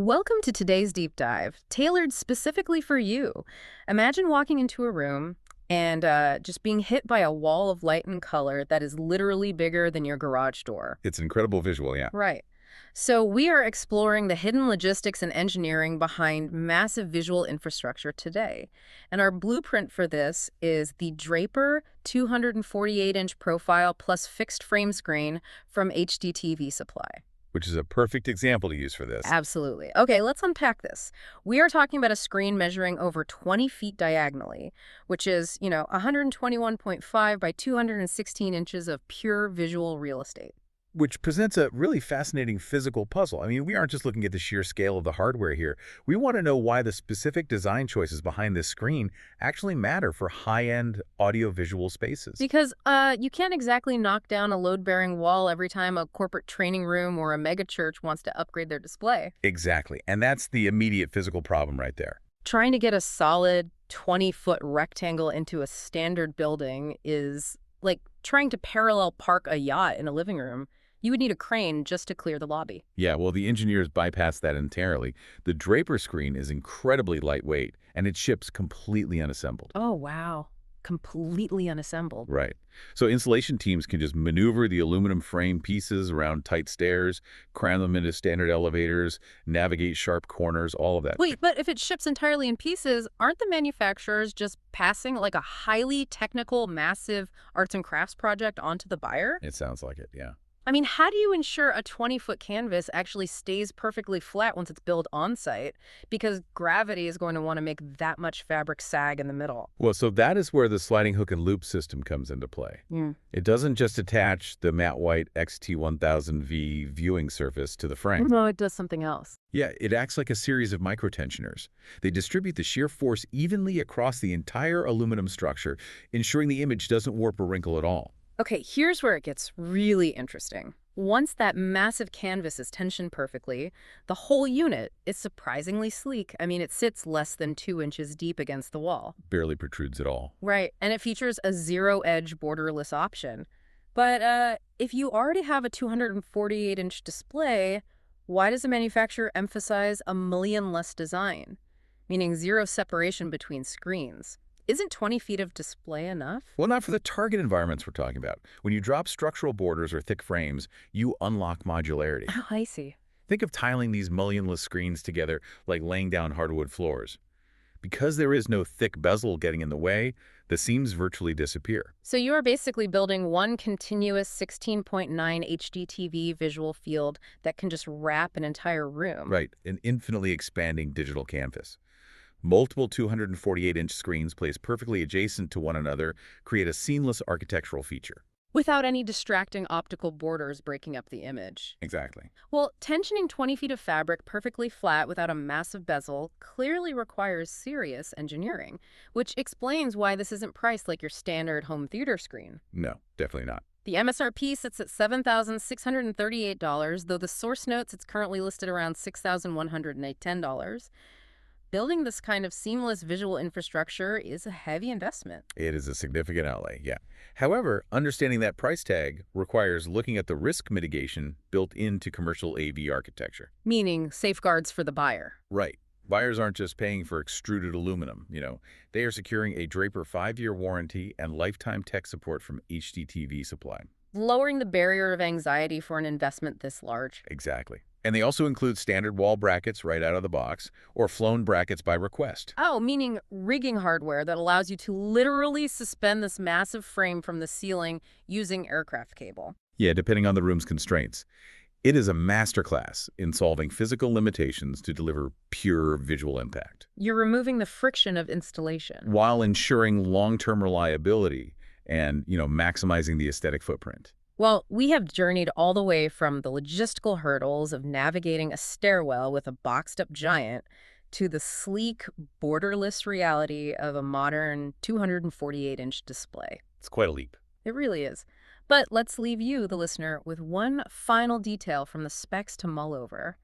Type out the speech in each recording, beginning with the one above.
Welcome to today's deep dive, tailored specifically for you. Imagine walking into a room and just being hit by a wall of light and color that is literally bigger than your garage door. It's an incredible visual, yeah. Right. So we are exploring the hidden logistics and engineering behind massive visual infrastructure today. And our blueprint for this is the Draper 248-inch profile plus fixed frame screen from HDTV Supply. Which is a perfect example to use for this. Absolutely. Okay, let's unpack this. We are talking about a screen measuring over 20 feet diagonally, which is, 121.5 by 216 inches of pure visual real estate. Which presents a really fascinating physical puzzle. I mean, we aren't just looking at the sheer scale of the hardware here. We want to know why the specific design choices behind this screen actually matter for high-end audiovisual spaces. Because you can't exactly knock down a load-bearing wall every time a corporate training room or a megachurch wants to upgrade their display. Exactly. And that's the immediate physical problem right there. Trying to get a solid 20-foot rectangle into a standard building is like trying to parallel park a yacht in a living room. You would need a crane just to clear the lobby. Yeah, well, the engineers bypassed that entirely. The Draper screen is incredibly lightweight, and it ships completely unassembled. Oh, wow. Completely unassembled. Right. So installation teams can just maneuver the aluminum frame pieces around tight stairs, cram them into standard elevators, navigate sharp corners, all of that. Wait, but if it ships entirely in pieces, aren't the manufacturers just passing like a highly technical, massive arts and crafts project onto the buyer? It sounds like it, yeah. I mean, how do you ensure a 20-foot canvas actually stays perfectly flat once it's built on-site? Because gravity is going to want to make that much fabric sag in the middle. Well, so that is where the sliding hook and loop system comes into play. Yeah. It doesn't just attach the matte white XT1000V viewing surface to the frame. No, it does something else. Yeah, it acts like a series of microtensioners. They distribute the shear force evenly across the entire aluminum structure, ensuring the image doesn't warp or wrinkle at all. Okay, here's where it gets really interesting. Once that massive canvas is tensioned perfectly, the whole unit is surprisingly sleek. I mean, it sits less than 2 inches deep against the wall. Barely protrudes at all. Right, and it features a zero-edge borderless option. But if you already have a 248-inch display, why does the manufacturer emphasize a million-less design, meaning zero separation between screens? Isn't 20 feet of display enough? Well, not for the target environments we're talking about. When you drop structural borders or thick frames, you unlock modularity. Oh, I see. Think of tiling these millionless screens together like laying down hardwood floors. Because there is no thick bezel getting in the way, the seams virtually disappear. So you are basically building one continuous 16.9 HDTV visual field that can just wrap an entire room. Right, an infinitely expanding digital canvas. Multiple 248-inch screens placed perfectly adjacent to one another create a seamless architectural feature. Without any distracting optical borders breaking up the image. Exactly. Well, tensioning 20 feet of fabric perfectly flat without a massive bezel clearly requires serious engineering, which explains why this isn't priced like your standard home theater screen. No, definitely not. The MSRP sits at $7,638, though the source notes it's currently listed around $6,110. Building this kind of seamless visual infrastructure is a heavy investment. It is a significant outlay, yeah. However, understanding that price tag requires looking at the risk mitigation built into commercial AV architecture. Meaning safeguards for the buyer. Right. Buyers aren't just paying for extruded aluminum, They are securing a Draper 5-year warranty and lifetime tech support from HDTV Supply. Lowering the barrier of anxiety for an investment this large. Exactly. And they also include standard wall brackets right out of the box, or flown brackets by request. Oh, meaning rigging hardware that allows you to literally suspend this massive frame from the ceiling using aircraft cable. Yeah, depending on the room's constraints. It is a masterclass in solving physical limitations to deliver pure visual impact, You're removing the friction of installation. while ensuring long-term reliability and, maximizing the aesthetic footprint. Well, we have journeyed all the way from the logistical hurdles of navigating a stairwell with a boxed-up giant to the sleek, borderless reality of a modern 248-inch display. It's quite a leap. It really is. But let's leave you, the listener, with one final detail from the specs to mull over,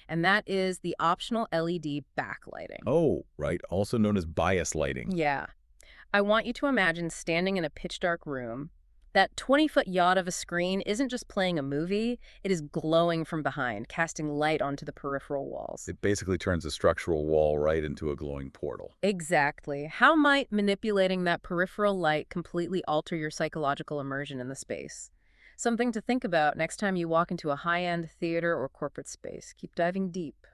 and that is the optional LED backlighting. Oh, right, also known as bias lighting. Yeah. I want you to imagine standing in a pitch-dark room, That 20-foot yacht of a screen isn't just playing a movie, it is glowing from behind, casting light onto the peripheral walls. It basically turns a structural wall right into a glowing portal. Exactly. How might manipulating that peripheral light completely alter your psychological immersion in the space? Something to think about next time you walk into a high-end theater or corporate space. Keep diving deep.